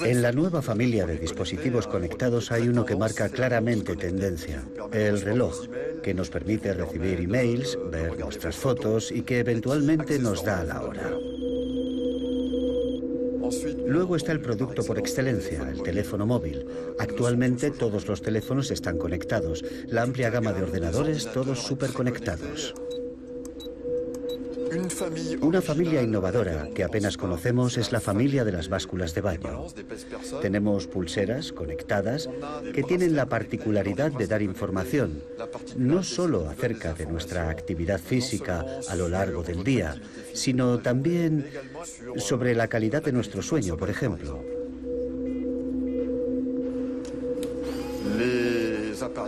En la nueva familia de dispositivos conectados hay uno que marca claramente tendencia, el reloj, que nos permite recibir emails, ver nuestras fotos y que eventualmente nos da la hora. Luego está el producto por excelencia, el teléfono móvil. Actualmente todos los teléfonos están conectados, la amplia gama de ordenadores, todos superconectados. Una familia innovadora que apenas conocemos es la familia de las básculas de baño. Tenemos pulseras conectadas que tienen la particularidad de dar información, no solo acerca de nuestra actividad física a lo largo del día, sino también sobre la calidad de nuestro sueño, por ejemplo.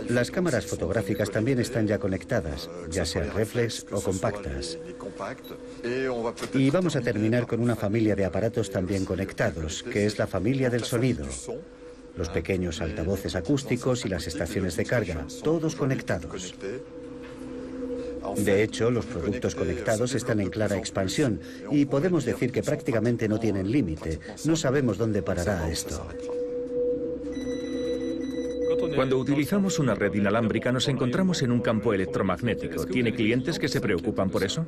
Las cámaras fotográficas también están ya conectadas, ya sean reflex o compactas. Y vamos a terminar con una familia de aparatos también conectados, que es la familia del sonido. Los pequeños altavoces acústicos y las estaciones de carga, todos conectados. De hecho, los productos conectados están en clara expansión y podemos decir que prácticamente no tienen límite. No sabemos dónde parará esto. Cuando utilizamos una red inalámbrica nos encontramos en un campo electromagnético. ¿Tiene clientes que se preocupan por eso?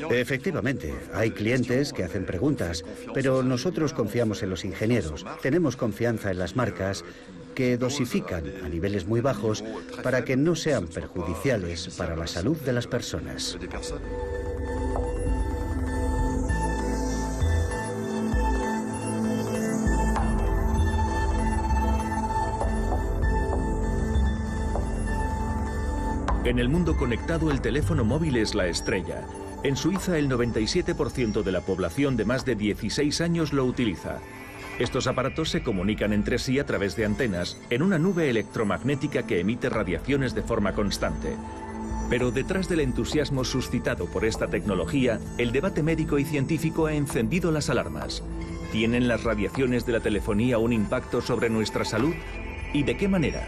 Efectivamente, hay clientes que hacen preguntas, pero nosotros confiamos en los ingenieros, tenemos confianza en las marcas que dosifican a niveles muy bajos para que no sean perjudiciales para la salud de las personas. En el mundo conectado, el teléfono móvil es la estrella. En Suiza, el 97% de la población de más de 16 años lo utiliza. Estos aparatos se comunican entre sí a través de antenas en una nube electromagnética que emite radiaciones de forma constante. Pero detrás del entusiasmo suscitado por esta tecnología, el debate médico y científico ha encendido las alarmas. ¿Tienen las radiaciones de la telefonía un impacto sobre nuestra salud? ¿Y de qué manera?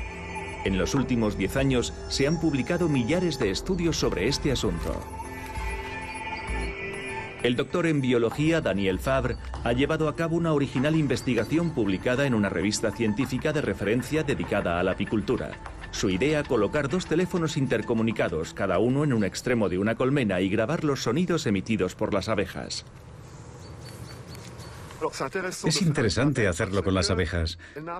En los últimos 10 años se han publicado millares de estudios sobre este asunto. El doctor en biología Daniel Fabre ha llevado a cabo una original investigación publicada en una revista científica de referencia dedicada a la apicultura. Su idea, colocar dos teléfonos intercomunicados, cada uno en un extremo de una colmena, y grabar los sonidos emitidos por las abejas. Es interesante hacerlo con las abejas,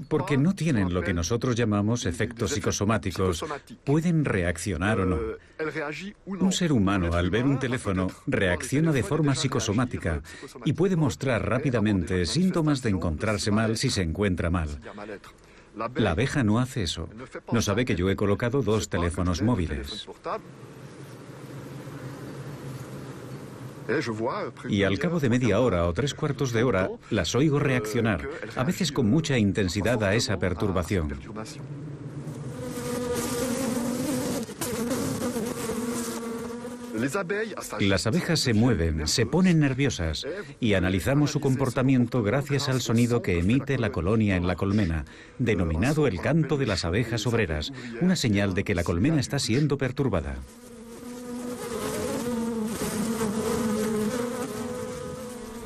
porque no tienen lo que nosotros llamamos efectos psicosomáticos. Pueden reaccionar o no. Un ser humano, al ver un teléfono, reacciona de forma psicosomática y puede mostrar rápidamente síntomas de encontrarse mal si se encuentra mal. La abeja no hace eso. No sabe que yo he colocado dos teléfonos móviles. Y al cabo de media hora o 3/4 de hora, las oigo reaccionar, a veces con mucha intensidad a esa perturbación. Las abejas se mueven, se ponen nerviosas y analizamos su comportamiento gracias al sonido que emite la colonia en la colmena, denominado el canto de las abejas obreras, una señal de que la colmena está siendo perturbada.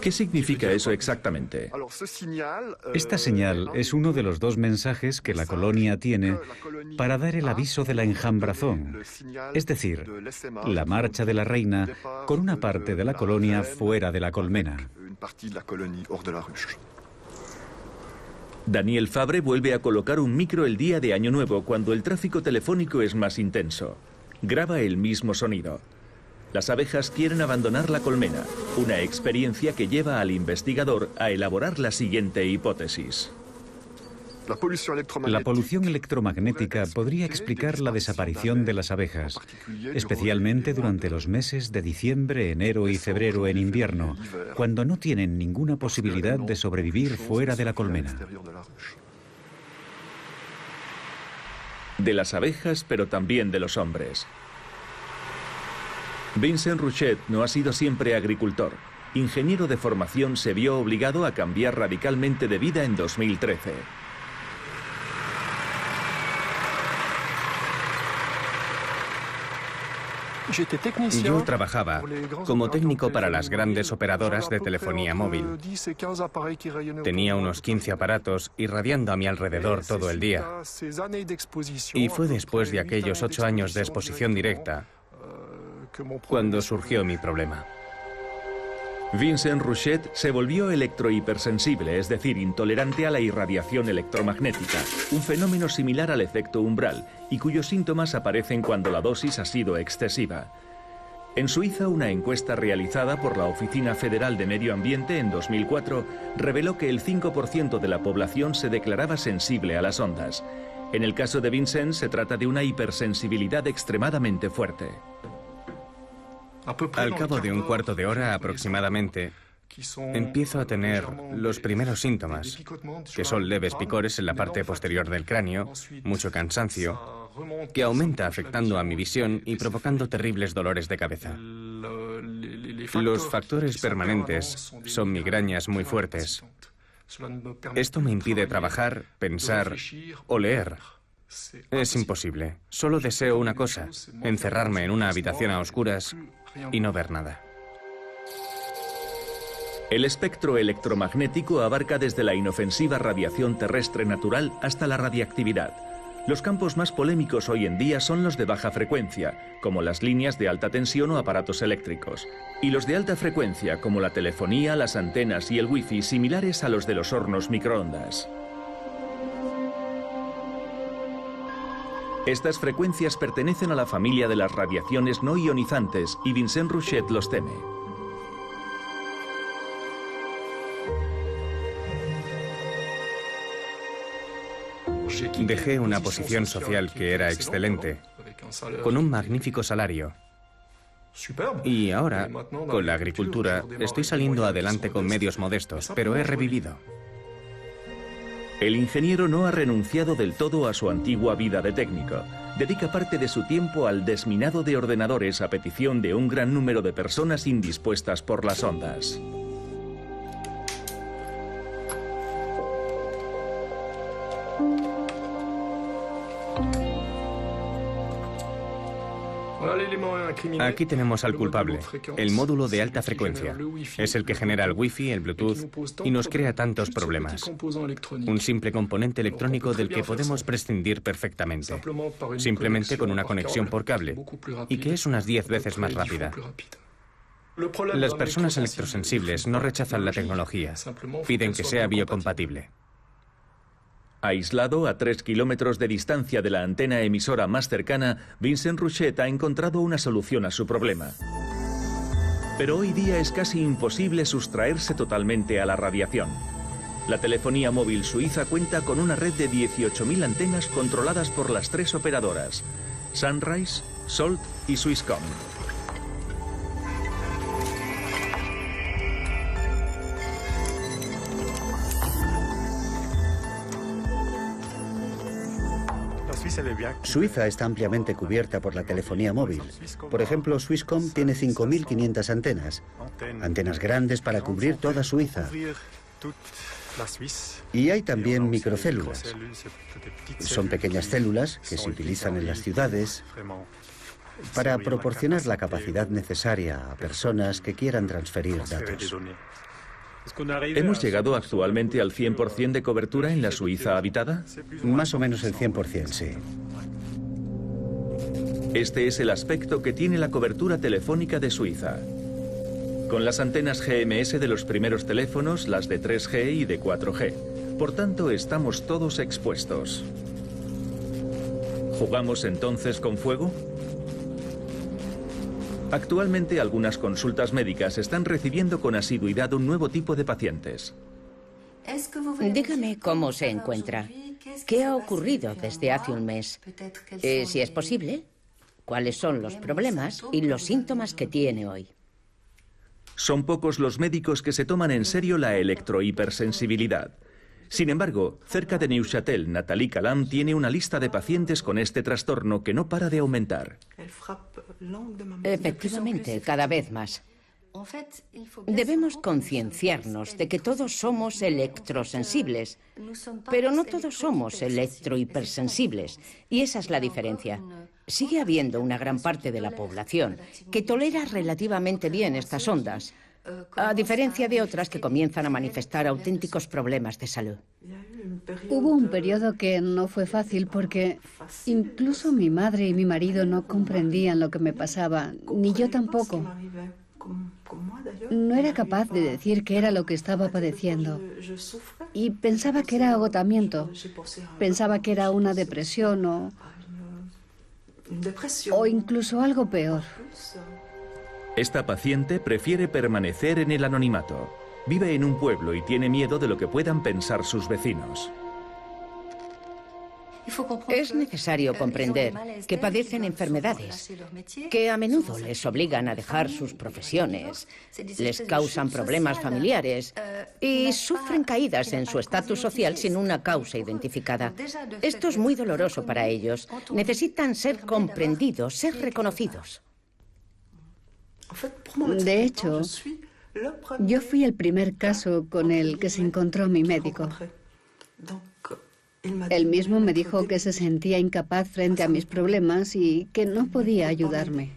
¿Qué significa eso exactamente? Esta señal es uno de los dos mensajes que la colonia tiene para dar el aviso de la enjambrazón, es decir, la marcha de la reina con una parte de la colonia fuera de la colmena. Daniel Fabre vuelve a colocar un micro el día de Año Nuevo, cuando el tráfico telefónico es más intenso. Graba el mismo sonido. Las abejas quieren abandonar la colmena, una experiencia que lleva al investigador a elaborar la siguiente hipótesis. La polución electromagnética podría explicar la desaparición de las abejas, especialmente durante los meses de diciembre, enero y febrero en invierno, cuando no tienen ninguna posibilidad de sobrevivir fuera de la colmena. De las abejas, pero también de los hombres. Vincent Rouchet no ha sido siempre agricultor. Ingeniero de formación, se vio obligado a cambiar radicalmente de vida en 2013. Yo trabajaba como técnico para las grandes operadoras de telefonía móvil. Tenía unos 15 aparatos irradiando a mi alrededor todo el día. Y fue después de aquellos 8 años de exposición directa cuando surgió mi problema. Vincent Rouchet se volvió electrohipersensible, es decir, intolerante a la irradiación electromagnética, un fenómeno similar al efecto umbral y cuyos síntomas aparecen cuando la dosis ha sido excesiva. En Suiza, una encuesta realizada por la Oficina Federal de Medio Ambiente en 2004 reveló que el 5% de la población se declaraba sensible a las ondas. En el caso de Vincent, se trata de una hipersensibilidad extremadamente fuerte. Al cabo de un cuarto de hora aproximadamente, empiezo a tener los primeros síntomas, que son leves picores en la parte posterior del cráneo, mucho cansancio, que aumenta afectando a mi visión y provocando terribles dolores de cabeza. Los factores permanentes son migrañas muy fuertes. Esto me impide trabajar, pensar o leer. Es imposible. Solo deseo una cosa: encerrarme en una habitación a oscuras y no ver nada. El espectro electromagnético abarca desde la inofensiva radiación terrestre natural hasta la radiactividad. Los campos más polémicos hoy en día son los de baja frecuencia, como las líneas de alta tensión o aparatos eléctricos, y los de alta frecuencia, como la telefonía, las antenas y el wifi, similares a los de los hornos microondas. Estas frecuencias pertenecen a la familia de las radiaciones no ionizantes y Vincent Rouchet los teme. Dejé una posición social que era excelente, con un magnífico salario. Y ahora, con la agricultura, estoy saliendo adelante con medios modestos, pero he revivido. El ingeniero no ha renunciado del todo a su antigua vida de técnico. Dedica parte de su tiempo al desminado de ordenadores a petición de un gran número de personas indispuestas por las ondas. Aquí tenemos al culpable, el módulo de alta frecuencia. Es el que genera el wifi, el Bluetooth y nos crea tantos problemas. Un simple componente electrónico del que podemos prescindir perfectamente, simplemente con una conexión por cable, y que es unas 10 veces más rápida. Las personas electrosensibles no rechazan la tecnología, piden que sea biocompatible. Aislado a 3 kilómetros de distancia de la antena emisora más cercana, Vincent Rouchet ha encontrado una solución a su problema. Pero hoy día es casi imposible sustraerse totalmente a la radiación. La telefonía móvil suiza cuenta con una red de 18.000 antenas controladas por las 3 operadoras: Sunrise, Salt y Swisscom. Suiza está ampliamente cubierta por la telefonía móvil. Por ejemplo, Swisscom tiene 5.500 antenas. Antenas grandes para cubrir toda Suiza. Y hay también microcélulas. Son pequeñas células que se utilizan en las ciudades para proporcionar la capacidad necesaria a personas que quieran transferir datos. ¿Hemos llegado actualmente al 100% de cobertura en la Suiza habitada? Más o menos el 100%, sí. Este es el aspecto que tiene la cobertura telefónica de Suiza. Con las antenas GMS de los primeros teléfonos, las de 3G y de 4G. Por tanto, estamos todos expuestos. ¿Jugamos entonces con fuego? Actualmente algunas consultas médicas están recibiendo con asiduidad un nuevo tipo de pacientes. Dígame cómo se encuentra. ¿Qué ha ocurrido desde hace un mes? Si es posible, cuáles son los problemas y los síntomas que tiene hoy. Son pocos los médicos que se toman en serio la electrohipersensibilidad. Sin embargo, cerca de Neuchâtel, Nathalie Calam tiene una lista de pacientes con este trastorno que no para de aumentar. Efectivamente, cada vez más. Debemos concienciarnos de que todos somos electrosensibles, pero no todos somos electrohipersensibles, y esa es la diferencia. Sigue habiendo una gran parte de la población que tolera relativamente bien estas ondas, a diferencia de otras que comienzan a manifestar auténticos problemas de salud. Hubo un periodo que no fue fácil porque incluso mi madre y mi marido no comprendían lo que me pasaba, ni yo tampoco. No era capaz de decir qué era lo que estaba padeciendo. Y pensaba que era agotamiento. Pensaba que era una depresión o incluso algo peor. Esta paciente prefiere permanecer en el anonimato. Vive en un pueblo y tiene miedo de lo que puedan pensar sus vecinos. Es necesario comprender que padecen enfermedades que a menudo les obligan a dejar sus profesiones, les causan problemas familiares y sufren caídas en su estatus social sin una causa identificada. Esto es muy doloroso para ellos. Necesitan ser comprendidos, ser reconocidos. De hecho, yo fui el primer caso con el que se encontró mi médico. Él mismo me dijo que se sentía incapaz frente a mis problemas y que no podía ayudarme.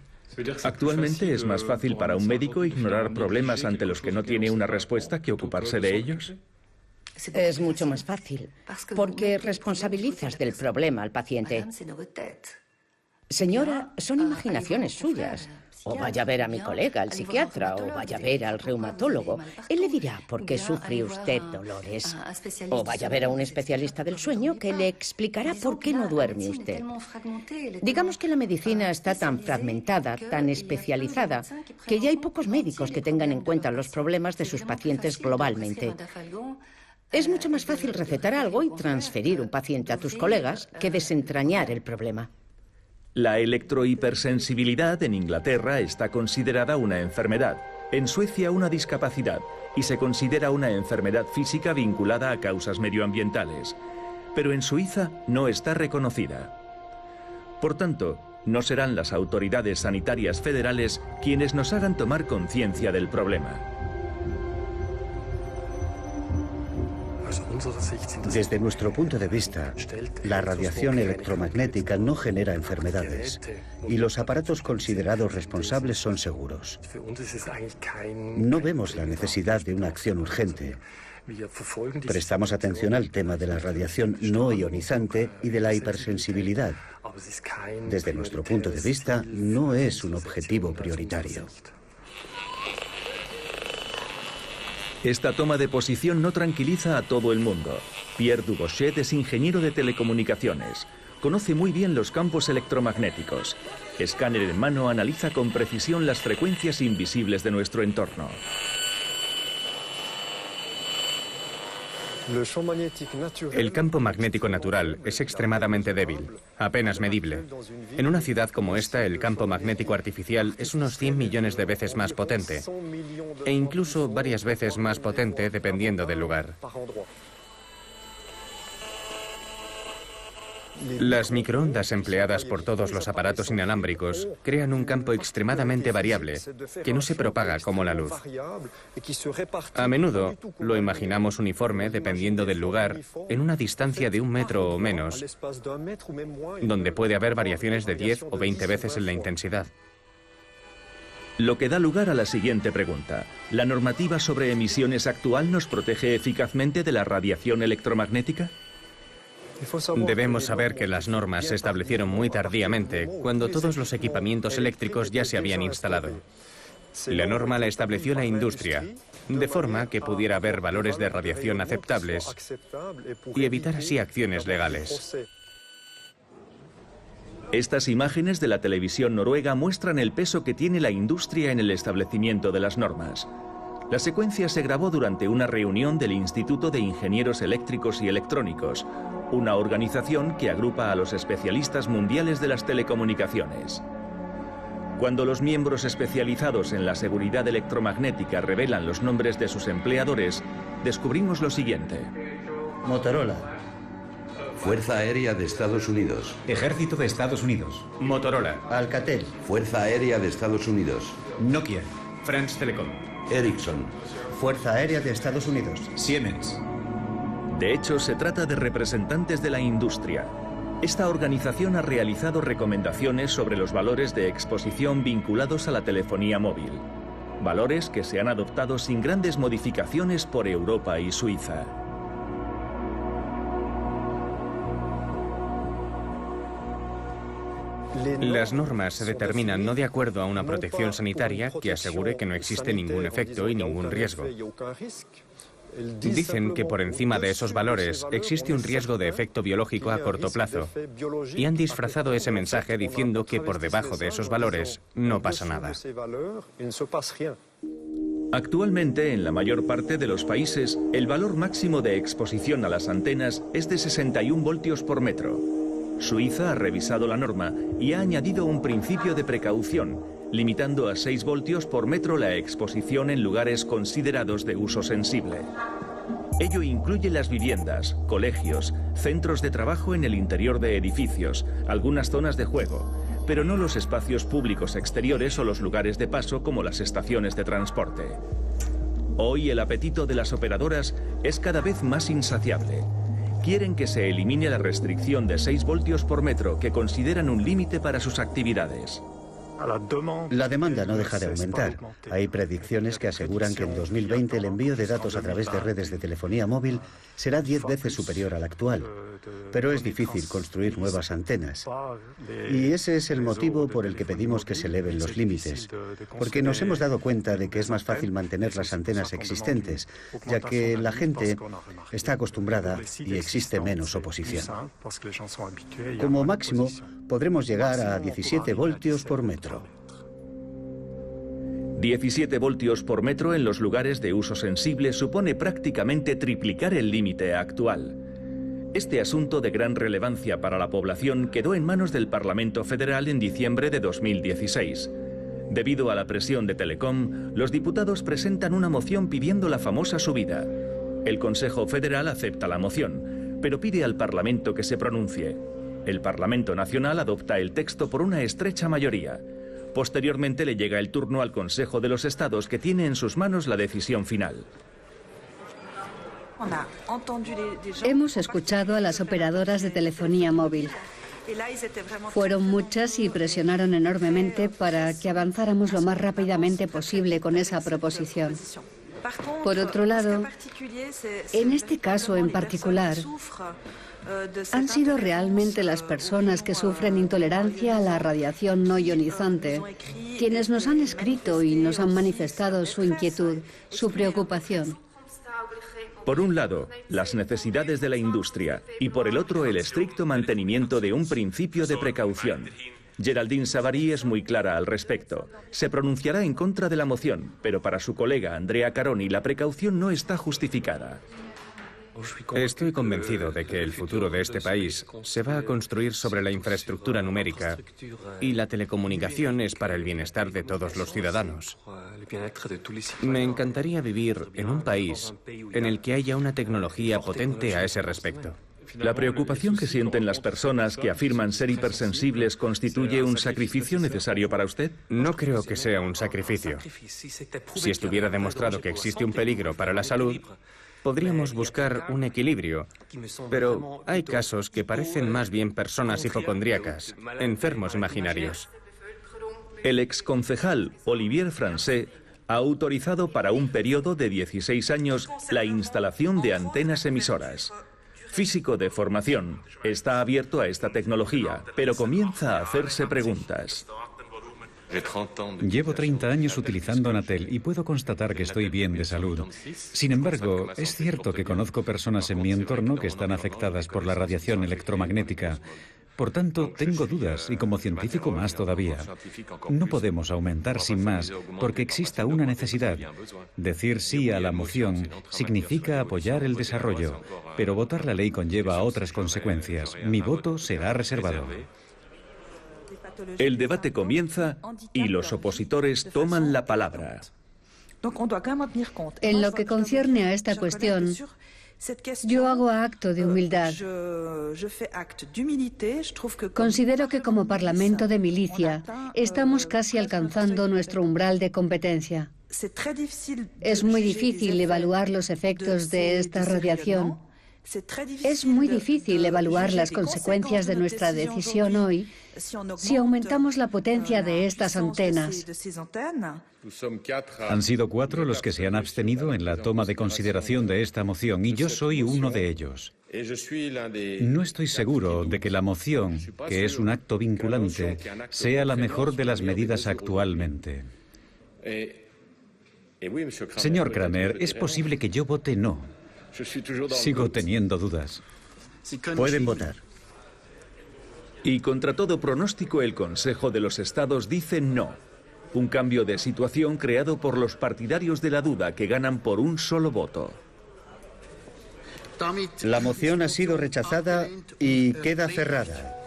¿Actualmente es más fácil para un médico ignorar problemas ante los que no tiene una respuesta que ocuparse de ellos? Es mucho más fácil, porque responsabilizas del problema al paciente. Señora, son imaginaciones suyas. O vaya a ver a mi colega, el psiquiatra, o vaya a ver al reumatólogo. Él le dirá por qué sufre usted dolores. O vaya a ver a un especialista del sueño que le explicará por qué no duerme usted. Digamos que la medicina está tan fragmentada, tan especializada, que ya hay pocos médicos que tengan en cuenta los problemas de sus pacientes globalmente. Es mucho más fácil recetar algo y transferir un paciente a tus colegas que desentrañar el problema. La electrohipersensibilidad en Inglaterra está considerada una enfermedad, en Suecia una discapacidad y se considera una enfermedad física vinculada a causas medioambientales, pero en Suiza no está reconocida. Por tanto, no serán las autoridades sanitarias federales quienes nos hagan tomar conciencia del problema. Desde nuestro punto de vista, la radiación electromagnética no genera enfermedades y los aparatos considerados responsables son seguros. No vemos la necesidad de una acción urgente. Prestamos atención al tema de la radiación no ionizante y de la hipersensibilidad. Desde nuestro punto de vista, no es un objetivo prioritario. Esta toma de posición no tranquiliza a todo el mundo. Pierre Dubochet es ingeniero de telecomunicaciones. Conoce muy bien los campos electromagnéticos. Escáner en mano analiza con precisión las frecuencias invisibles de nuestro entorno. El campo magnético natural es extremadamente débil, apenas medible. En una ciudad como esta, el campo magnético artificial es unos 100 millones de veces más potente, e incluso varias veces más potente dependiendo del lugar. Las microondas empleadas por todos los aparatos inalámbricos crean un campo extremadamente variable, que no se propaga como la luz. A menudo lo imaginamos uniforme dependiendo del lugar, en una distancia de 1 metro o menos, donde puede haber variaciones de 10 o 20 veces en la intensidad. Lo que da lugar a la siguiente pregunta. ¿La normativa sobre emisiones actual nos protege eficazmente de la radiación electromagnética? Debemos saber que las normas se establecieron muy tardíamente, cuando todos los equipamientos eléctricos ya se habían instalado. La norma la estableció la industria, de forma que pudiera haber valores de radiación aceptables y evitar así acciones legales. Estas imágenes de la televisión noruega muestran el peso que tiene la industria en el establecimiento de las normas. La secuencia se grabó durante una reunión del Instituto de Ingenieros Eléctricos y Electrónicos, una organización que agrupa a los especialistas mundiales de las telecomunicaciones. Cuando los miembros especializados en la seguridad electromagnética revelan los nombres de sus empleadores, descubrimos lo siguiente. Motorola. Fuerza Aérea de Estados Unidos. Ejército de Estados Unidos. Motorola. Alcatel. Fuerza Aérea de Estados Unidos. Nokia. France Telecom. Ericsson. Fuerza Aérea de Estados Unidos. Siemens. De hecho, se trata de representantes de la industria. Esta organización ha realizado recomendaciones sobre los valores de exposición vinculados a la telefonía móvil. Valores que se han adoptado sin grandes modificaciones por Europa y Suiza. Las normas se determinan no de acuerdo a una protección sanitaria que asegure que no existe ningún efecto y ningún riesgo. Dicen que por encima de esos valores existe un riesgo de efecto biológico a corto plazo y han disfrazado ese mensaje diciendo que por debajo de esos valores no pasa nada. Actualmente, en la mayor parte de los países, el valor máximo de exposición a las antenas es de 61 voltios por metro. Suiza ha revisado la norma y ha añadido un principio de precaución, limitando a 6 voltios por metro la exposición en lugares considerados de uso sensible. Ello incluye las viviendas, colegios, centros de trabajo en el interior de edificios, algunas zonas de juego, pero no los espacios públicos exteriores o los lugares de paso como las estaciones de transporte. Hoy el apetito de las operadoras es cada vez más insaciable. Quieren que se elimine la restricción de 6 voltios por metro que consideran un límite para sus actividades. La demanda no deja de aumentar. Hay predicciones que aseguran que en 2020 el envío de datos a través de redes de telefonía móvil será 10 veces superior al actual. Pero es difícil construir nuevas antenas. Y ese es el motivo por el que pedimos que se eleven los límites. Porque nos hemos dado cuenta de que es más fácil mantener las antenas existentes, ya que la gente está acostumbrada y existe menos oposición. Como máximo, podremos llegar a 17 voltios por metro. 17 voltios por metro en los lugares de uso sensible supone prácticamente triplicar el límite actual. Este asunto de gran relevancia para la población quedó en manos del Parlamento Federal en diciembre de 2016. Debido a la presión de Telecom, los diputados presentan una moción pidiendo la famosa subida. El Consejo Federal acepta la moción, pero pide al Parlamento que se pronuncie. El Parlamento Nacional adopta el texto por una estrecha mayoría. Posteriormente le llega el turno al Consejo de los Estados, que tiene en sus manos la decisión final. Hemos escuchado a las operadoras de telefonía móvil. Fueron muchas y presionaron enormemente para que avanzáramos lo más rápidamente posible con esa proposición. Por otro lado, en este caso en particular, han sido realmente las personas que sufren intolerancia a la radiación no ionizante quienes nos han escrito y nos han manifestado su inquietud, su preocupación. Por un lado, las necesidades de la industria y por el otro, el estricto mantenimiento de un principio de precaución. Geraldine Savary es muy clara al respecto. Se pronunciará en contra de la moción, pero para su colega Andrea Caroni la precaución no está justificada. Estoy convencido de que el futuro de este país se va a construir sobre la infraestructura numérica y la telecomunicación es para el bienestar de todos los ciudadanos. Me encantaría vivir en un país en el que haya una tecnología potente a ese respecto. ¿La preocupación que sienten las personas que afirman ser hipersensibles constituye un sacrificio necesario para usted? No creo que sea un sacrificio. Si estuviera demostrado que existe un peligro para la salud, podríamos buscar un equilibrio, pero hay casos que parecen más bien personas hipocondríacas, enfermos imaginarios. El exconcejal Olivier Francet ha autorizado para un periodo de 16 años la instalación de antenas emisoras. Físico de formación, está abierto a esta tecnología, pero comienza a hacerse preguntas. Llevo 30 años utilizando Natel y puedo constatar que estoy bien de salud. Sin embargo, es cierto que conozco personas en mi entorno que están afectadas por la radiación electromagnética. Por tanto, tengo dudas y como científico más todavía. No podemos aumentar sin más porque exista una necesidad. Decir sí a la moción significa apoyar el desarrollo, pero votar la ley conlleva otras consecuencias. Mi voto será reservado. El debate comienza y los opositores toman la palabra. En lo que concierne a esta cuestión, yo hago acto de humildad. Considero que como Parlamento de milicia estamos casi alcanzando nuestro umbral de competencia. Es muy difícil evaluar los efectos de esta radiación. Es muy difícil evaluar las consecuencias de nuestra decisión hoy si aumentamos la potencia de estas antenas. Han sido 4 los que se han abstenido en la toma de consideración de esta moción y yo soy uno de ellos. No estoy seguro de que la moción, que es un acto vinculante, sea la mejor de las medidas actualmente. Señor Kramer, es posible que yo vote no. Sigo teniendo dudas. Pueden votar. Y contra todo pronóstico, el Consejo de los Estados dice no. Un cambio de situación creado por los partidarios de la duda que ganan por un solo voto. La moción ha sido rechazada y queda cerrada.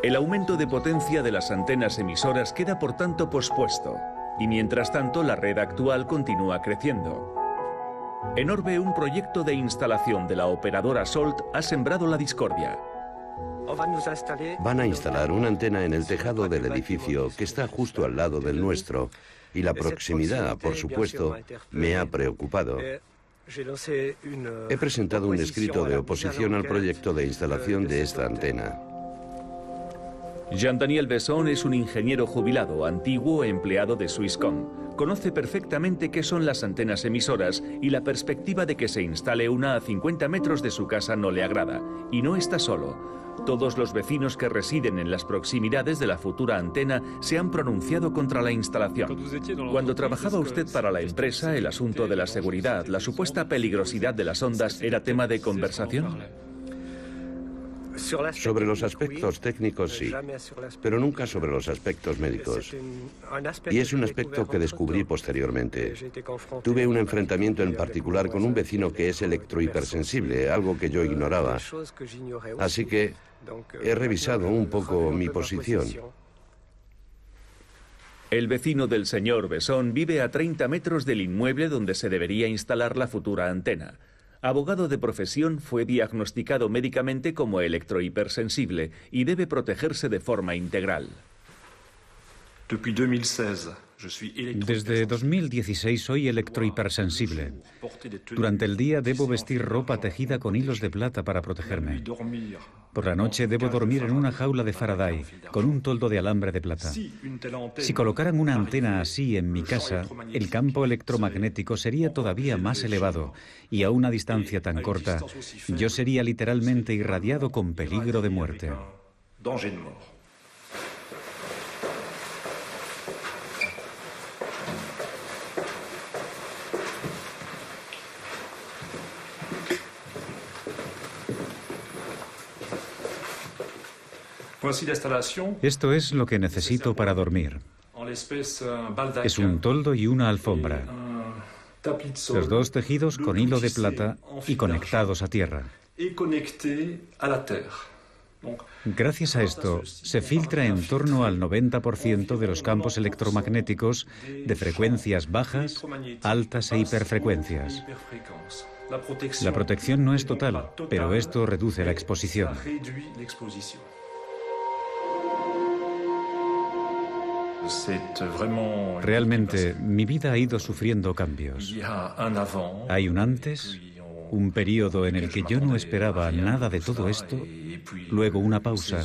El aumento de potencia de las antenas emisoras queda por tanto pospuesto. Y mientras tanto, la red actual continúa creciendo. En Orbe, un proyecto de instalación de la operadora Salt ha sembrado la discordia. Van a instalar una antena en el tejado del edificio que está justo al lado del nuestro. Y la proximidad, por supuesto, me ha preocupado. He presentado un escrito de oposición al proyecto de instalación de esta antena. Jean-Daniel Besson es un ingeniero jubilado, antiguo empleado de Swisscom. Conoce perfectamente qué son las antenas emisoras y la perspectiva de que se instale una a 50 metros de su casa no le agrada. Y no está solo. Todos los vecinos que residen en las proximidades de la futura antena se han pronunciado contra la instalación. Cuando trabajaba usted para la empresa, el asunto de la seguridad, la supuesta peligrosidad de las ondas, ¿era tema de conversación? Sobre los aspectos técnicos sí, pero nunca sobre los aspectos médicos. Y es un aspecto que descubrí posteriormente. Tuve un enfrentamiento en particular con un vecino que es electrohipersensible, algo que yo ignoraba. Así que he revisado un poco mi posición. El vecino del señor Besson vive a 30 metros del inmueble donde se debería instalar la futura antena. Abogado de profesión, fue diagnosticado médicamente como electrohipersensible y debe protegerse de forma integral. Desde 2016 soy electrohipersensible. Durante el día debo vestir ropa tejida con hilos de plata para protegerme. Por la noche debo dormir en una jaula de Faraday, con un toldo de alambre de plata. Si colocaran una antena así en mi casa, el campo electromagnético sería todavía más elevado, y a una distancia tan corta, yo sería literalmente irradiado con peligro de muerte. Esto es lo que necesito para dormir. Es un toldo y una alfombra. Los dos tejidos con hilo de plata y conectados a tierra. Gracias a esto, se filtra en torno al 90% de los campos electromagnéticos de frecuencias bajas, altas e hiperfrecuencias. La protección no es total, pero esto reduce la exposición. Realmente, mi vida ha ido sufriendo cambios. Hay un antes, un periodo en el que yo no esperaba nada de todo esto, luego una pausa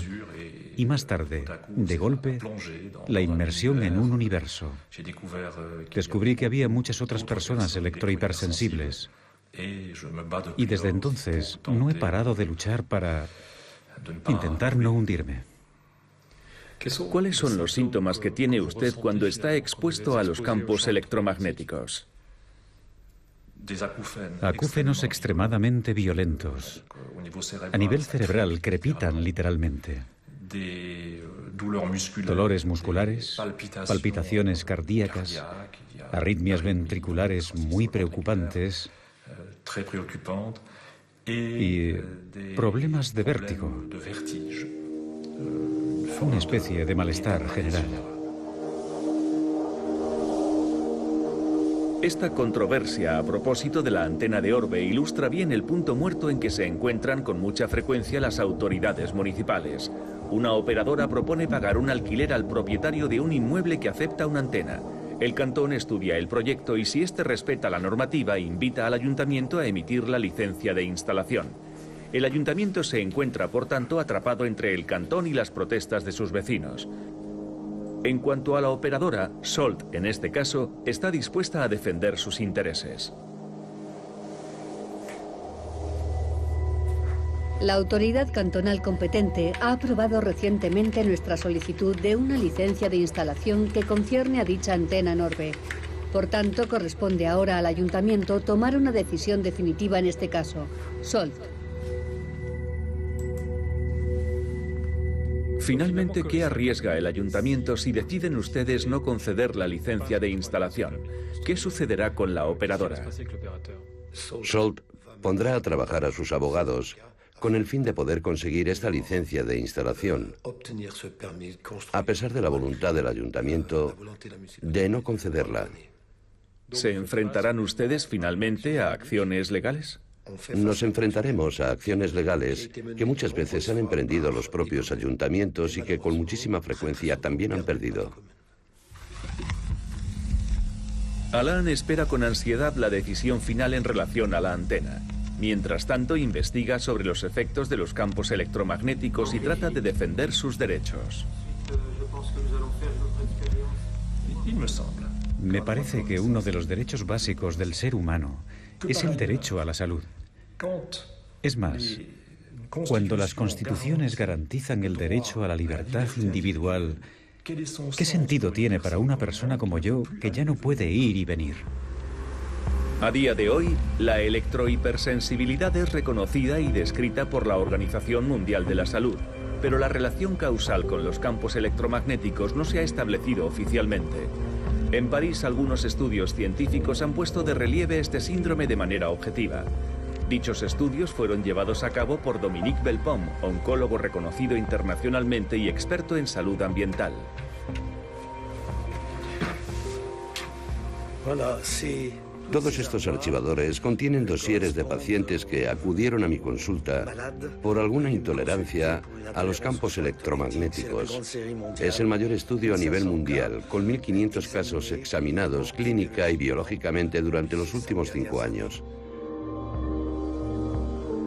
y más tarde, de golpe, la inmersión en un universo. Descubrí que había muchas otras personas electrohipersensibles y desde entonces no he parado de luchar para intentar no hundirme. ¿Cuáles son los síntomas que tiene usted cuando está expuesto a los campos electromagnéticos? Acúfenos extremadamente violentos. A nivel cerebral crepitan literalmente. Dolores musculares, palpitaciones cardíacas, arritmias ventriculares muy preocupantes y problemas de vértigo. Una especie de malestar general. Esta controversia a propósito de la antena de Orbe ilustra bien el punto muerto en que se encuentran con mucha frecuencia las autoridades municipales. Una operadora propone pagar un alquiler al propietario de un inmueble que acepta una antena. El cantón estudia el proyecto y si éste respeta la normativa, invita al ayuntamiento a emitir la licencia de instalación. El ayuntamiento se encuentra, por tanto, atrapado entre el cantón y las protestas de sus vecinos. En cuanto a la operadora, Salt, en este caso, está dispuesta a defender sus intereses. La autoridad cantonal competente ha aprobado recientemente nuestra solicitud de una licencia de instalación que concierne a dicha antena Norbe. Por tanto, corresponde ahora al ayuntamiento tomar una decisión definitiva en este caso. Salt. Finalmente, ¿qué arriesga el ayuntamiento si deciden ustedes no conceder la licencia de instalación? ¿Qué sucederá con la operadora? Salt pondrá a trabajar a sus abogados con el fin de poder conseguir esta licencia de instalación, a pesar de la voluntad del ayuntamiento de no concederla. ¿Se enfrentarán ustedes finalmente a acciones legales? Nos enfrentaremos a acciones legales que muchas veces han emprendido los propios ayuntamientos y que con muchísima frecuencia también han perdido. Alain espera con ansiedad la decisión final en relación a la antena. Mientras tanto, investiga sobre los efectos de los campos electromagnéticos y trata de defender sus derechos. Me parece que uno de los derechos básicos del ser humano es el derecho a la salud. Es más, cuando las constituciones garantizan el derecho a la libertad individual, ¿qué sentido tiene para una persona como yo que ya no puede ir y venir? A día de hoy, la electrohipersensibilidad es reconocida y descrita por la Organización Mundial de la Salud, pero la relación causal con los campos electromagnéticos no se ha establecido oficialmente. En París, algunos estudios científicos han puesto de relieve este síndrome de manera objetiva. Dichos estudios fueron llevados a cabo por Dominique Belpom, oncólogo reconocido internacionalmente y experto en salud ambiental. Todos estos archivadores contienen dosieres de pacientes que acudieron a mi consulta por alguna intolerancia a los campos electromagnéticos. Es el mayor estudio a nivel mundial, con 1.500 casos examinados clínica y biológicamente durante los últimos 5 años.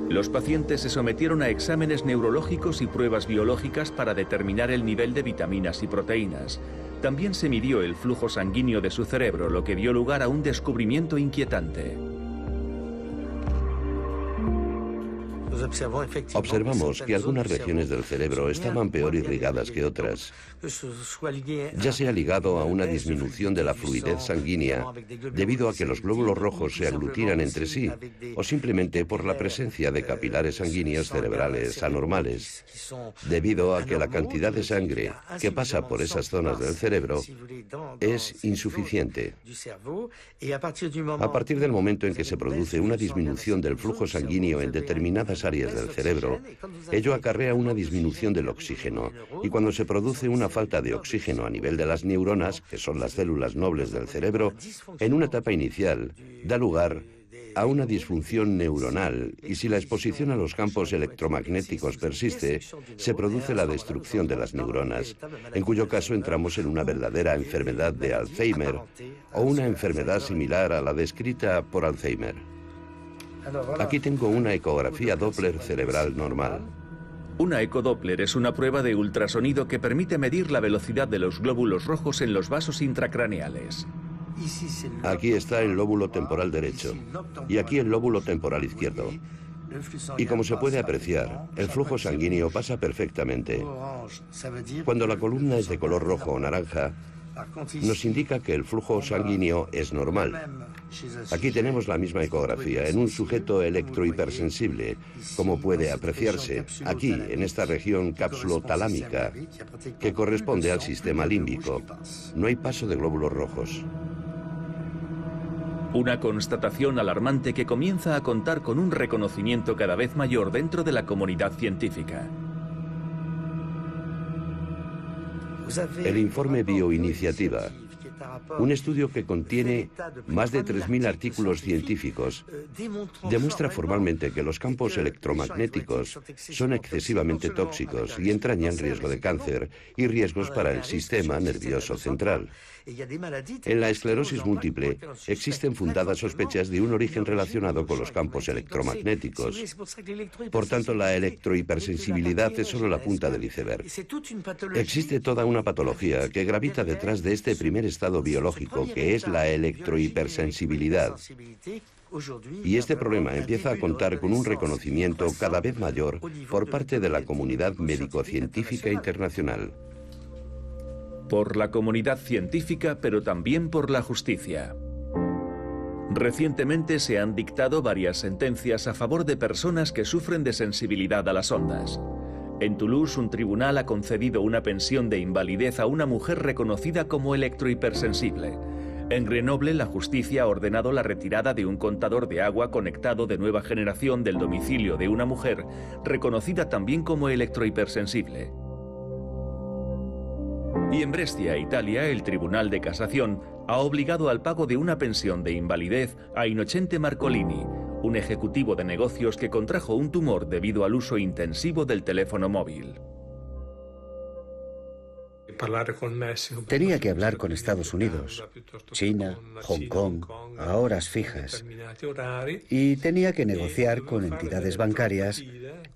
Los pacientes se sometieron a exámenes neurológicos y pruebas biológicas para determinar el nivel de vitaminas y proteínas. También se midió el flujo sanguíneo de su cerebro, lo que dio lugar a un descubrimiento inquietante. Observamos que algunas regiones del cerebro estaban peor irrigadas que otras, ya sea ligado a una disminución de la fluidez sanguínea debido a que los glóbulos rojos se aglutinan entre sí o simplemente por la presencia de capilares sanguíneos cerebrales anormales, debido a que la cantidad de sangre que pasa por esas zonas del cerebro es insuficiente. A partir del momento en que se produce una disminución del flujo sanguíneo en determinadas áreas del cerebro, ello acarrea una disminución del oxígeno, y cuando se produce una falta de oxígeno a nivel de las neuronas, que son las células nobles del cerebro, en una etapa inicial da lugar a una disfunción neuronal, y si la exposición a los campos electromagnéticos persiste, se produce la destrucción de las neuronas, en cuyo caso entramos en una verdadera enfermedad de Alzheimer o una enfermedad similar a la descrita por Alzheimer. Aquí tengo una ecografía Doppler cerebral normal. Una ecodoppler es una prueba de ultrasonido que permite medir la velocidad de los glóbulos rojos en los vasos intracraneales. Aquí está el lóbulo temporal derecho y aquí el lóbulo temporal izquierdo. Y como se puede apreciar, el flujo sanguíneo pasa perfectamente. Cuando la columna es de color rojo o naranja, nos indica que el flujo sanguíneo es normal. Aquí tenemos la misma ecografía en un sujeto electrohipersensible, como puede apreciarse aquí, en esta región cápsulo-talámica, que corresponde al sistema límbico. No hay paso de glóbulos rojos. Una constatación alarmante que comienza a contar con un reconocimiento cada vez mayor dentro de la comunidad científica. El informe Bioiniciativa Un estudio que contiene más de 3.000 artículos científicos demuestra formalmente que los campos electromagnéticos son excesivamente tóxicos y entrañan riesgo de cáncer y riesgos para el sistema nervioso central. En la esclerosis múltiple existen fundadas sospechas de un origen relacionado con los campos electromagnéticos. Por tanto, la electrohipersensibilidad es solo la punta del iceberg. Existe toda una patología que gravita detrás de este primer estado biológico, que es la electrohipersensibilidad. Y este problema empieza a contar con un reconocimiento cada vez mayor por parte de la comunidad médico-científica internacional. Por la comunidad científica, pero también por la justicia. Recientemente se han dictado varias sentencias a favor de personas que sufren de sensibilidad a las ondas. En Toulouse, un tribunal ha concedido una pensión de invalidez a una mujer reconocida como electrohipersensible. En Grenoble, la justicia ha ordenado la retirada de un contador de agua conectado de nueva generación del domicilio de una mujer reconocida también como electrohipersensible. Y en Brescia, Italia, el Tribunal de Casación ha obligado al pago de una pensión de invalidez a Innocente Marcolini, un ejecutivo de negocios que contrajo un tumor debido al uso intensivo del teléfono móvil. Tenía que hablar con Estados Unidos, China, Hong Kong, a horas fijas, y tenía que negociar con entidades bancarias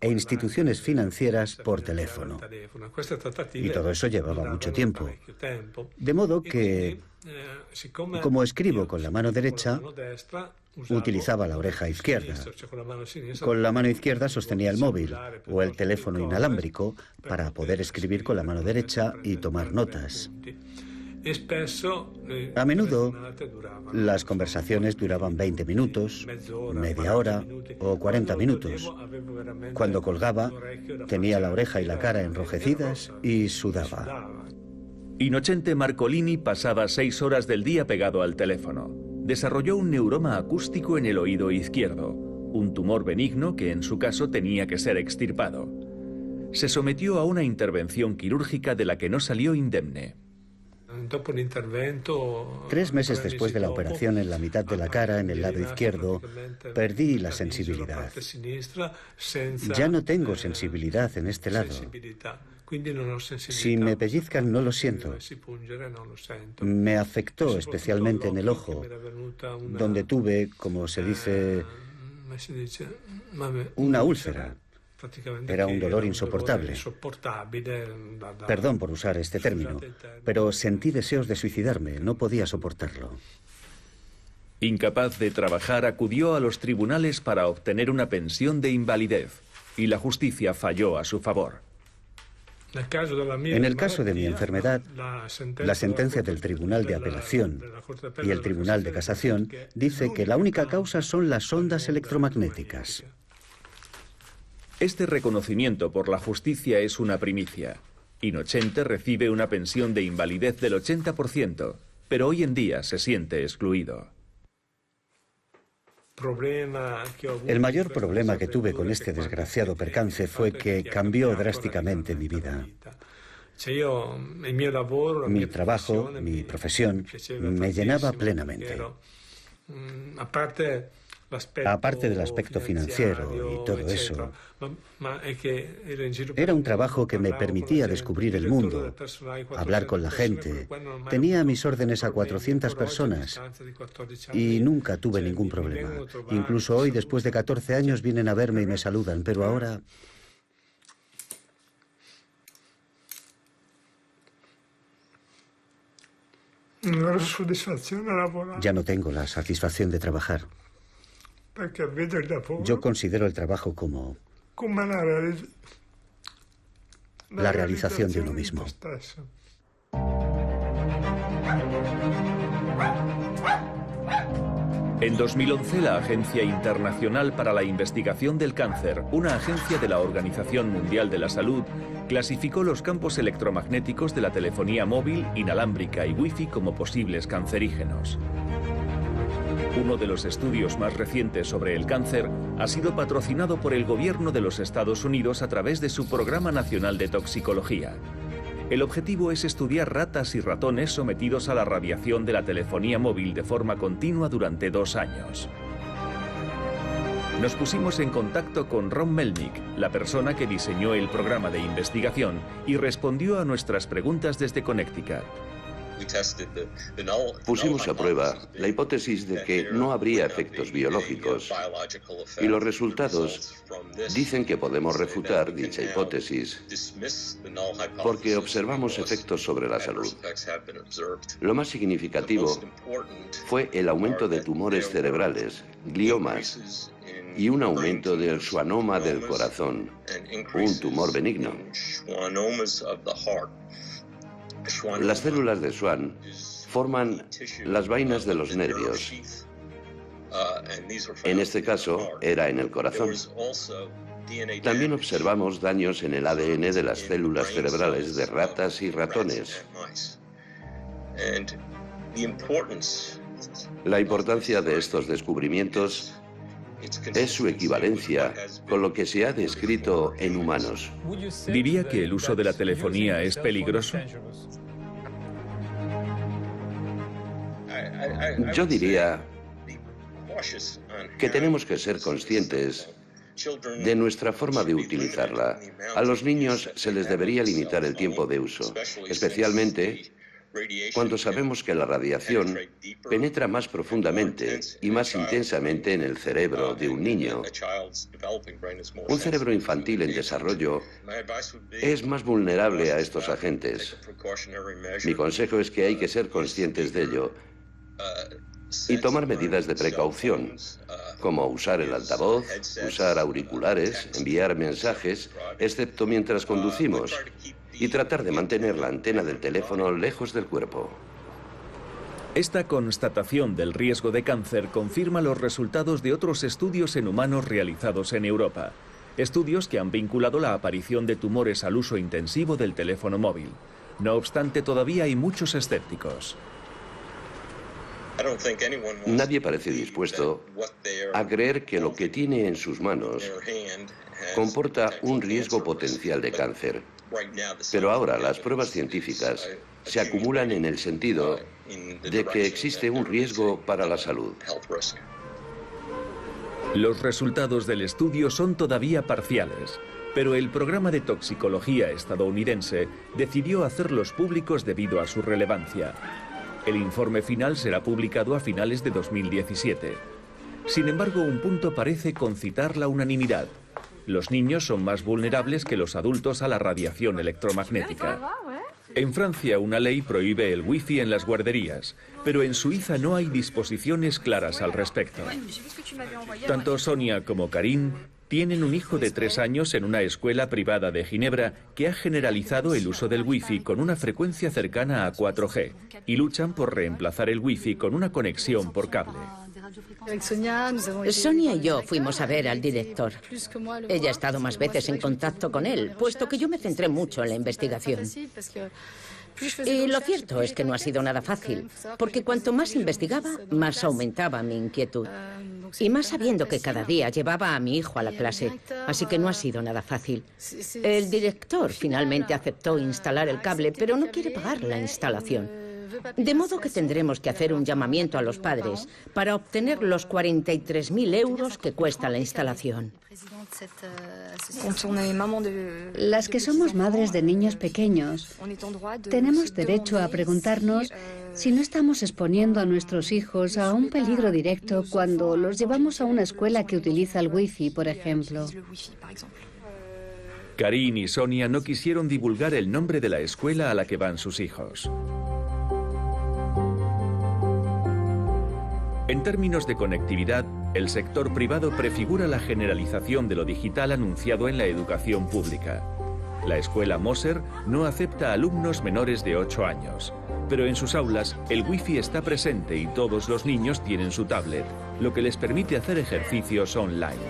e instituciones financieras por teléfono. Y todo eso llevaba mucho tiempo. De modo que, como escribo con la mano derecha, utilizaba la oreja izquierda. Con la mano izquierda sostenía el móvil o el teléfono inalámbrico para poder escribir con la mano derecha y tomar notas. A menudo, las conversaciones duraban 20 minutos, media hora o 40 minutos. Cuando colgaba, tenía la oreja y la cara enrojecidas y sudaba. Innocente Marcolini pasaba 6 horas del día pegado al teléfono. Desarrolló un neuroma acústico en el oído izquierdo, un tumor benigno que en su caso tenía que ser extirpado. Se sometió a una intervención quirúrgica de la que no salió indemne. 3 meses después de la operación en la mitad de la cara, en el lado izquierdo, perdí la sensibilidad. Ya no tengo sensibilidad en este lado. Si me pellizcan no lo siento. Me afectó especialmente en el ojo, donde tuve, como se dice, una úlcera. Era un dolor insoportable. Perdón por usar este término, pero sentí deseos de suicidarme, no podía soportarlo. Incapaz de trabajar, acudió a los tribunales para obtener una pensión de invalidez, y la justicia falló a su favor. En el caso de mi enfermedad, la sentencia del Tribunal de Apelación y el Tribunal de Casación dice que la única causa son las ondas electromagnéticas. Este reconocimiento por la justicia es una primicia. Innocente recibe una pensión de invalidez del 80%, pero hoy en día se siente excluido. El mayor problema que tuve con este desgraciado percance fue que cambió drásticamente mi vida. Mi trabajo, mi profesión, me llenaba plenamente. Aparte del aspecto financiero y todo eso, era un trabajo que me permitía descubrir el mundo, hablar con la gente. Tenía a mis órdenes a 400 personas y nunca tuve ningún problema. Incluso hoy, después de 14 años, vienen a verme y me saludan, pero ahora... Ya no tengo la satisfacción de trabajar. Yo considero el trabajo como la realización de uno mismo. En 2011, la Agencia Internacional para la Investigación del Cáncer, una agencia de la Organización Mundial de la Salud, clasificó los campos electromagnéticos de la telefonía móvil, inalámbrica y wifi como posibles cancerígenos. Uno de los estudios más recientes sobre el cáncer ha sido patrocinado por el gobierno de los Estados Unidos a través de su Programa Nacional de Toxicología. El objetivo es estudiar ratas y ratones sometidos a la radiación de la telefonía móvil de forma continua durante 2 años. Nos pusimos en contacto con Ron Melnick, la persona que diseñó el programa de investigación y respondió a nuestras preguntas desde Connecticut. Pusimos a prueba la hipótesis de que no habría efectos biológicos y los resultados dicen que podemos refutar dicha hipótesis porque observamos efectos sobre la salud. Lo más significativo fue el aumento de tumores cerebrales, gliomas, y un aumento del schwannoma del corazón, un tumor benigno. Las células de Schwann forman las vainas de los nervios. En este caso, era en el corazón. También observamos daños en el ADN de las células cerebrales de ratas y ratones. La importancia de estos descubrimientos es su equivalencia con lo que se ha descrito en humanos. ¿Diría que el uso de la telefonía es peligroso? Yo diría que tenemos que ser conscientes de nuestra forma de utilizarla. A los niños se les debería limitar el tiempo de uso, especialmente cuando sabemos que la radiación penetra más profundamente y más intensamente en el cerebro de un niño. Un cerebro infantil en desarrollo es más vulnerable a estos agentes. Mi consejo es que hay que ser conscientes de ello y tomar medidas de precaución, como usar el altavoz, usar auriculares, enviar mensajes, excepto mientras conducimos, y tratar de mantener la antena del teléfono lejos del cuerpo. Esta constatación del riesgo de cáncer confirma los resultados de otros estudios en humanos realizados en Europa. Estudios que han vinculado la aparición de tumores al uso intensivo del teléfono móvil. No obstante, todavía hay muchos escépticos. Nadie parece dispuesto a creer que lo que tiene en sus manos comporta un riesgo potencial de cáncer. Pero ahora las pruebas científicas se acumulan en el sentido de que existe un riesgo para la salud. Los resultados del estudio son todavía parciales, pero el programa de toxicología estadounidense decidió hacerlos públicos debido a su relevancia. El informe final será publicado a finales de 2017. Sin embargo, un punto parece concitar la unanimidad. Los niños son más vulnerables que los adultos a la radiación electromagnética. En Francia, una ley prohíbe el wifi en las guarderías, pero en Suiza no hay disposiciones claras al respecto. Tanto Sonia como Karin tienen un hijo de 3 años en una escuela privada de Ginebra que ha generalizado el uso del wifi con una frecuencia cercana a 4G y luchan por reemplazar el wifi con una conexión por cable. Sonia y yo fuimos a ver al director. Ella ha estado más veces en contacto con él, puesto que yo me centré mucho en la investigación. Y lo cierto es que no ha sido nada fácil, porque cuanto más investigaba, más aumentaba mi inquietud. Y más sabiendo que cada día llevaba a mi hijo a la clase, así que no ha sido nada fácil. El director finalmente aceptó instalar el cable, pero no quiere pagar la instalación. De modo que tendremos que hacer un llamamiento a los padres para obtener los 43.000 euros que cuesta la instalación. Las que somos madres de niños pequeños, tenemos derecho a preguntarnos si no estamos exponiendo a nuestros hijos a un peligro directo cuando los llevamos a una escuela que utiliza el wifi, por ejemplo. Karin y Sonia no quisieron divulgar el nombre de la escuela a la que van sus hijos. En términos de conectividad, el sector privado prefigura la generalización de lo digital anunciado en la educación pública. La escuela Moser no acepta alumnos menores de 8 años, pero en sus aulas el wifi está presente y todos los niños tienen su tablet, lo que les permite hacer ejercicios online.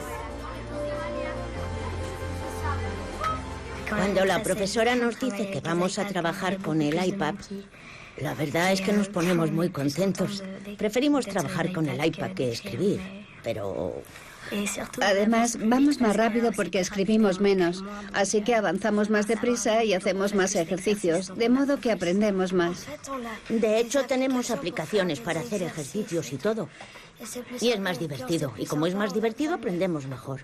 Cuando la profesora nos dice que vamos a trabajar con el iPad, la verdad es que nos ponemos muy contentos. Preferimos trabajar con el iPad que escribir, pero Además, vamos más rápido porque escribimos menos, así que avanzamos más deprisa y hacemos más ejercicios, de modo que aprendemos más. De hecho, tenemos aplicaciones para hacer ejercicios y todo. Y es más divertido. Y como es más divertido, aprendemos mejor.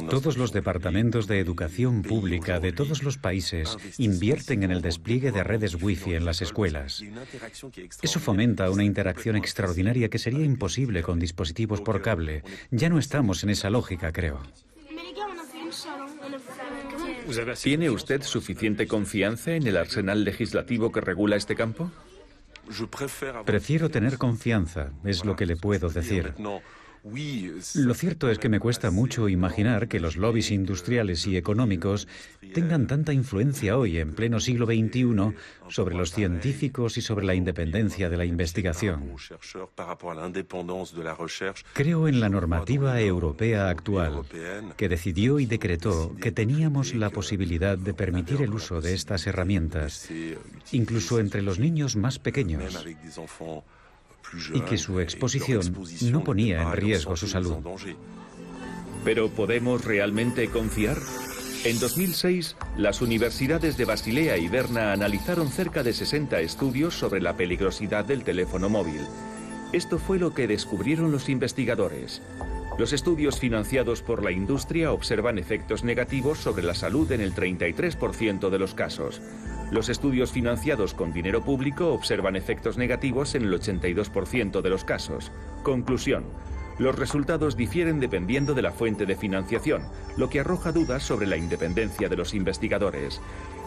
Todos los departamentos de educación pública de todos los países invierten en el despliegue de redes Wi-Fi en las escuelas. Eso fomenta una interacción extraordinaria que sería imposible con dispositivos por cable. Ya no estamos en esa lógica, creo. ¿Tiene usted suficiente confianza en el arsenal legislativo que regula este campo? Prefiero tener confianza, es lo que le puedo decir. Lo cierto es que me cuesta mucho imaginar que los lobbies industriales y económicos tengan tanta influencia hoy, en pleno siglo XXI, sobre los científicos y sobre la independencia de la investigación. Creo en la normativa europea actual, que decidió y decretó que teníamos la posibilidad de permitir el uso de estas herramientas, incluso entre los niños más pequeños, y que su exposición no ponía en riesgo su salud. ¿Pero podemos realmente confiar? En 2006, las universidades de Basilea y Berna analizaron cerca de 60 estudios sobre la peligrosidad del teléfono móvil. Esto fue lo que descubrieron los investigadores. Los estudios financiados por la industria observan efectos negativos sobre la salud en el 33% de los casos. Los estudios financiados con dinero público observan efectos negativos en el 82% de los casos. Conclusión: los resultados difieren dependiendo de la fuente de financiación, lo que arroja dudas sobre la independencia de los investigadores.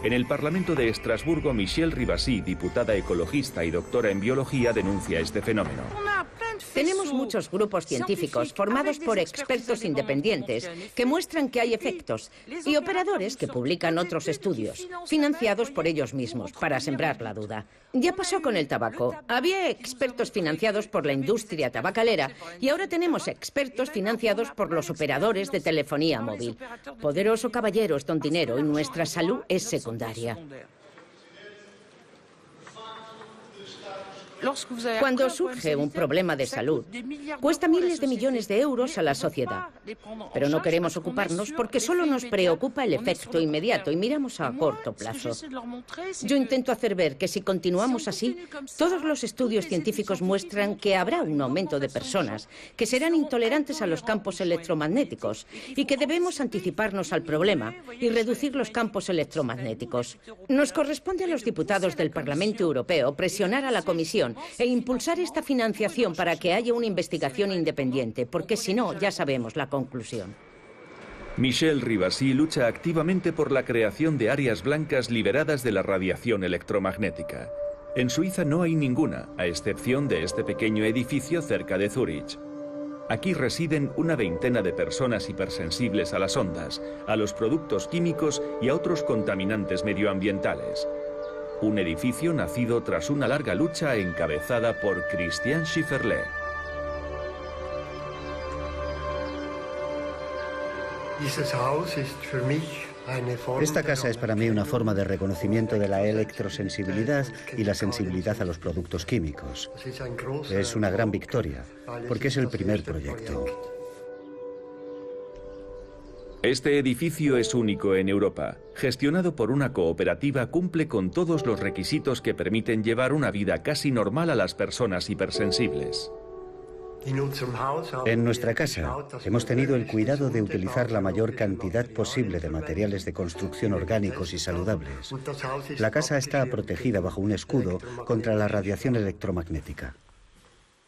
En el Parlamento de Estrasburgo, Michelle Rivasi, diputada ecologista y doctora en biología, denuncia este fenómeno. Tenemos muchos grupos científicos formados por expertos independientes que muestran que hay efectos y operadores que publican otros estudios, financiados por ellos mismos, para sembrar la duda. Ya pasó con el tabaco. Había expertos financiados por la industria tabacalera y ahora tenemos expertos financiados por los operadores de telefonía móvil. Poderoso caballero es don dinero y nuestra salud es secundaria. Cuando surge un problema de salud, cuesta miles de millones de euros a la sociedad. Pero no queremos ocuparnos porque solo nos preocupa el efecto inmediato y miramos a corto plazo. Yo intento hacer ver que si continuamos así, todos los estudios científicos muestran que habrá un aumento de personas que serán intolerantes a los campos electromagnéticos y que debemos anticiparnos al problema y reducir los campos electromagnéticos. Nos corresponde a los diputados del Parlamento Europeo presionar a la Comisión e impulsar esta financiación para que haya una investigación independiente, porque si no, ya sabemos la conclusión. Michelle Rivasi lucha activamente por la creación de áreas blancas liberadas de la radiación electromagnética. En Suiza no hay ninguna, a excepción de este pequeño edificio cerca de Zúrich. Aquí residen una veintena de personas hipersensibles a las ondas, a los productos químicos y a otros contaminantes medioambientales. Un edificio nacido tras una larga lucha encabezada por Christian Schifferle. Esta casa es para mí una forma de reconocimiento de la electrosensibilidad y la sensibilidad a los productos químicos. Es una gran victoria, porque es el primer proyecto. Este edificio es único en Europa. Gestionado por una cooperativa, cumple con todos los requisitos que permiten llevar una vida casi normal a las personas hipersensibles. En nuestra casa hemos tenido el cuidado de utilizar la mayor cantidad posible de materiales de construcción orgánicos y saludables. La casa está protegida bajo un escudo contra la radiación electromagnética.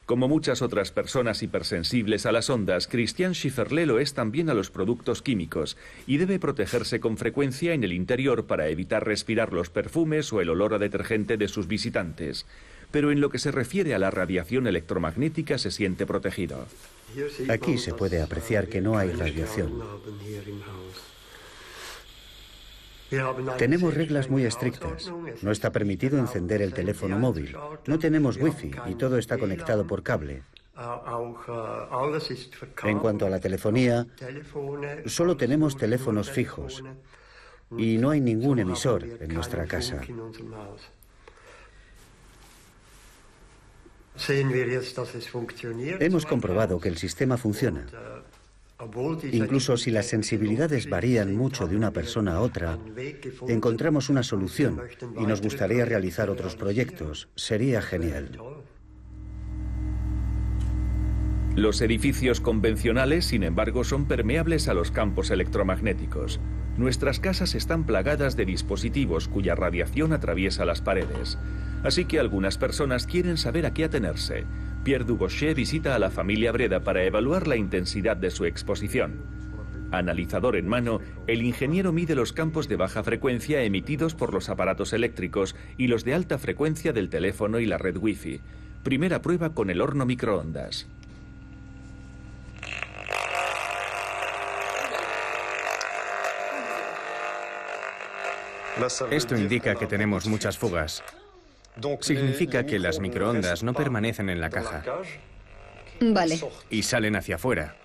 Como muchas otras personas hipersensibles a las ondas, Christian Schifferle lo es también a los productos químicos y debe protegerse con frecuencia en el interior para evitar respirar los perfumes o el olor a detergente de sus visitantes. Pero en lo que se refiere a la radiación electromagnética se siente protegido. Aquí se puede apreciar que no hay radiación. Tenemos reglas muy estrictas. No está permitido encender el teléfono móvil. No tenemos wifi y todo está conectado por cable. En cuanto a la telefonía, solo tenemos teléfonos fijos y no hay ningún emisor en nuestra casa. Hemos comprobado que el sistema funciona. Incluso si las sensibilidades varían mucho de una persona a otra, encontramos una solución y nos gustaría realizar otros proyectos. Sería genial. Los edificios convencionales, sin embargo, son permeables a los campos electromagnéticos. Nuestras casas están plagadas de dispositivos cuya radiación atraviesa las paredes. Así que algunas personas quieren saber a qué atenerse. Pierre Dubochet visita a la familia Breda para evaluar la intensidad de su exposición. Analizador en mano, el ingeniero mide los campos de baja frecuencia emitidos por los aparatos eléctricos y los de alta frecuencia del teléfono y la red Wi-Fi. Primera prueba con el horno microondas. Esto indica que tenemos muchas fugas. Significa que las microondas no permanecen en la caja. Vale. Y salen hacia afuera.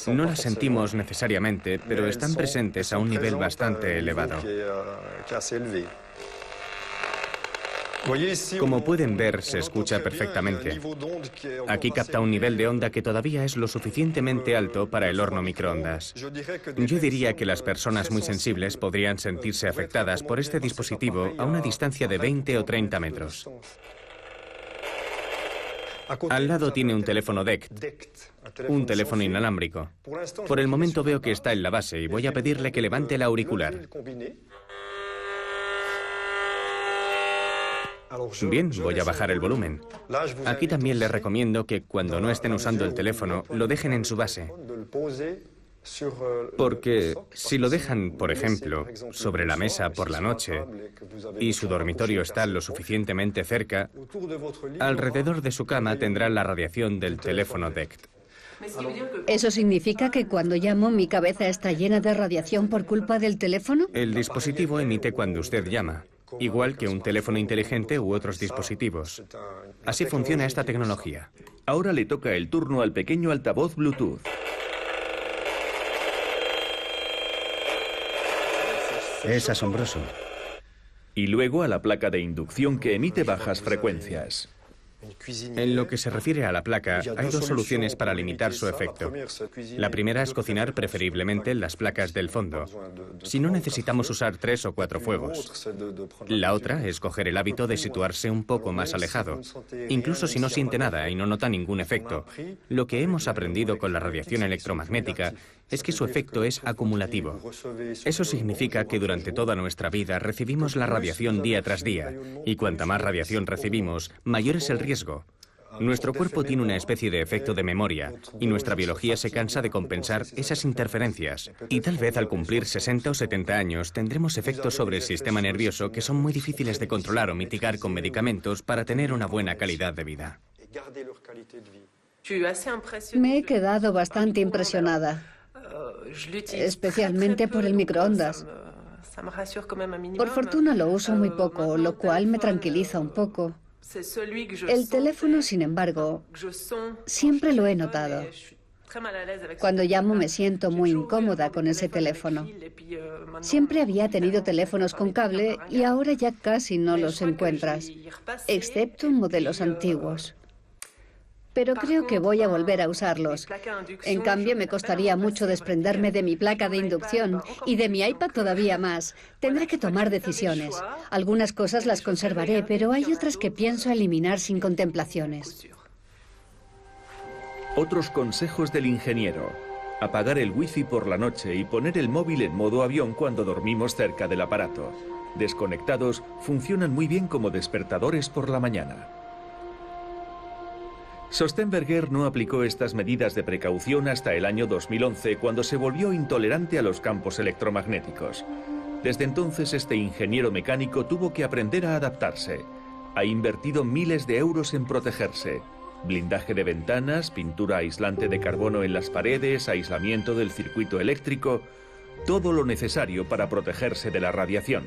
No las sentimos necesariamente, pero están presentes a un nivel bastante elevado. Como pueden ver, se escucha perfectamente. Aquí capta un nivel de onda que todavía es lo suficientemente alto para el horno microondas. Yo diría que las personas muy sensibles podrían sentirse afectadas por este dispositivo a una distancia de 20 o 30 metros. Al lado tiene un teléfono DECT, un teléfono inalámbrico. Por el momento veo que está en la base y voy a pedirle que levante el auricular. Bien, voy a bajar el volumen. Aquí también les recomiendo que cuando no estén usando el teléfono, lo dejen en su base. Porque si lo dejan, por ejemplo, sobre la mesa por la noche y su dormitorio está lo suficientemente cerca, alrededor de su cama tendrá la radiación del teléfono DECT. ¿Eso significa que cuando llamo mi cabeza está llena de radiación por culpa del teléfono? El dispositivo emite cuando usted llama, igual que un teléfono inteligente u otros dispositivos. Así funciona esta tecnología. Ahora le toca el turno al pequeño altavoz Bluetooth. Es asombroso. Y luego a la placa de inducción que emite bajas frecuencias. En lo que se refiere a la placa, hay dos soluciones para limitar su efecto. La primera es cocinar preferiblemente en las placas del fondo, si no necesitamos usar 3 o 4 fuegos. La otra es coger el hábito de situarse un poco más alejado, incluso si no siente nada y no nota ningún efecto. Lo que hemos aprendido con la radiación electromagnética es que su efecto es acumulativo. Eso significa que durante toda nuestra vida recibimos la radiación día tras día, y cuanta más radiación recibimos, mayor es el riesgo. Nuestro cuerpo tiene una especie de efecto de memoria, y nuestra biología se cansa de compensar esas interferencias. Y tal vez al cumplir 60 o 70 años tendremos efectos sobre el sistema nervioso que son muy difíciles de controlar o mitigar con medicamentos para tener una buena calidad de vida. Me he quedado bastante impresionada, especialmente por el microondas. Por fortuna lo uso muy poco, lo cual me tranquiliza un poco. El teléfono, sin embargo, siempre lo he notado. Cuando llamo me siento muy incómoda con ese teléfono. Siempre había tenido teléfonos con cable y ahora ya casi no los encuentras, excepto modelos antiguos. Pero creo que voy a volver a usarlos. En cambio, me costaría mucho desprenderme de mi placa de inducción y de mi iPad todavía más. Tendré que tomar decisiones. Algunas cosas las conservaré, pero hay otras que pienso eliminar sin contemplaciones. Otros consejos del ingeniero. Apagar el wifi por la noche y poner el móvil en modo avión cuando dormimos cerca del aparato. Desconectados, funcionan muy bien como despertadores por la mañana. Sostenberger no aplicó estas medidas de precaución hasta el año 2011, cuando se volvió intolerante a los campos electromagnéticos. Desde entonces, este ingeniero mecánico tuvo que aprender a adaptarse. Ha invertido miles de euros en protegerse. Blindaje de ventanas, pintura aislante de carbono en las paredes, aislamiento del circuito eléctrico, todo lo necesario para protegerse de la radiación.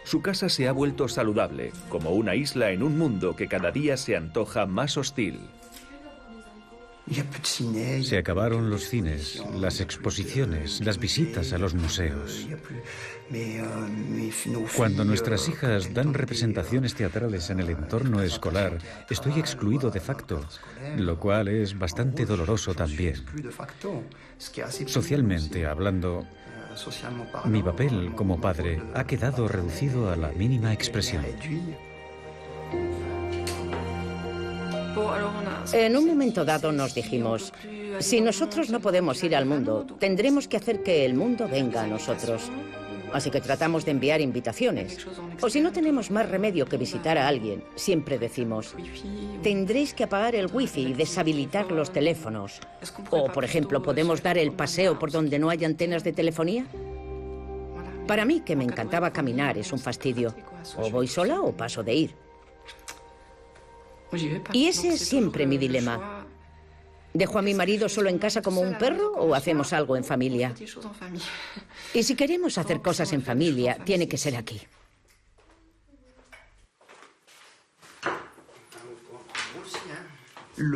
Su casa se ha vuelto saludable, como una isla en un mundo que cada día se antoja más hostil. Se acabaron los cines, las exposiciones, las visitas a los museos. Cuando nuestras hijas dan representaciones teatrales en el entorno escolar, estoy excluido de facto, lo cual es bastante doloroso también. Socialmente hablando, mi papel como padre ha quedado reducido a la mínima expresión. En un momento dado nos dijimos, si nosotros no podemos ir al mundo, tendremos que hacer que el mundo venga a nosotros. Así que tratamos de enviar invitaciones. O si no tenemos más remedio que visitar a alguien, siempre decimos, tendréis que apagar el wifi y deshabilitar los teléfonos. O, por ejemplo, ¿podemos dar el paseo por donde no hay antenas de telefonía? Para mí, que me encantaba caminar, es un fastidio. O voy sola o paso de ir. Y ese es siempre mi dilema. ¿Dejo a mi marido solo en casa como un perro o hacemos algo en familia? Y si queremos hacer cosas en familia, tiene que ser aquí.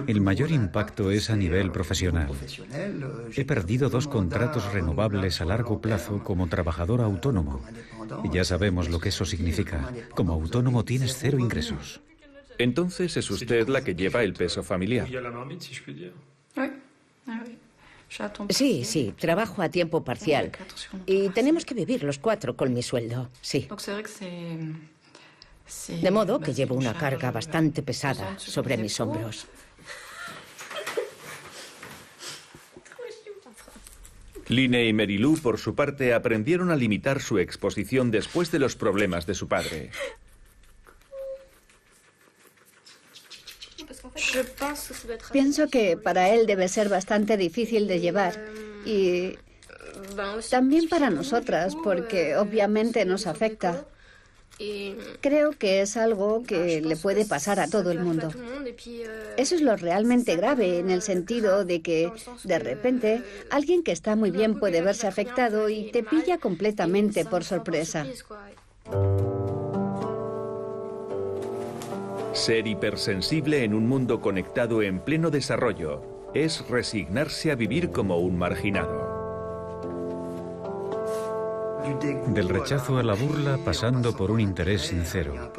El mayor impacto es a nivel profesional. He perdido 2 contratos renovables a largo plazo como trabajador autónomo. Y ya sabemos lo que eso significa. Como autónomo tienes 0 ingresos. Entonces es usted la que lleva el peso familiar. Sí, trabajo a tiempo parcial. Y tenemos que vivir los 4 con mi sueldo, sí. De modo que llevo una carga bastante pesada sobre mis hombros. Line y Marilou, por su parte, aprendieron a limitar su exposición después de los problemas de su padre. Pienso que para él debe ser bastante difícil de llevar y también para nosotras, porque obviamente nos afecta. Creo que es algo que le puede pasar a todo el mundo. Eso es lo realmente grave, en el sentido de que, de repente, alguien que está muy bien puede verse afectado y te pilla completamente por sorpresa. Ser hipersensible en un mundo conectado en pleno desarrollo es resignarse a vivir como un marginado. Del rechazo a la burla pasando por un interés sincero.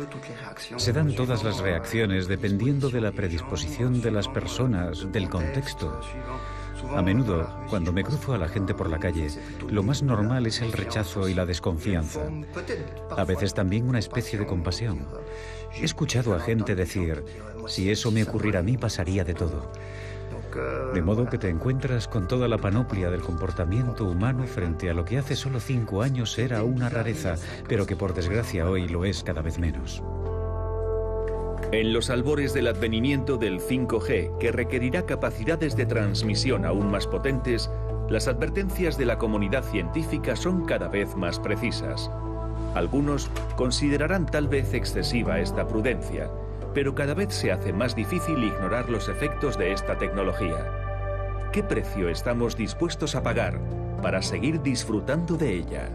Se dan todas las reacciones dependiendo de la predisposición de las personas, del contexto. A menudo, cuando me cruzo a la gente por la calle, lo más normal es el rechazo y la desconfianza. A veces también una especie de compasión. He escuchado a gente decir, si eso me ocurriera a mí pasaría de todo. De modo que te encuentras con toda la panoplia del comportamiento humano frente a lo que hace solo 5 años era una rareza, pero que por desgracia hoy lo es cada vez menos. En los albores del advenimiento del 5G, que requerirá capacidades de transmisión aún más potentes, las advertencias de la comunidad científica son cada vez más precisas. Algunos considerarán tal vez excesiva esta prudencia, pero cada vez se hace más difícil ignorar los efectos de esta tecnología. ¿Qué precio estamos dispuestos a pagar para seguir disfrutando de ella?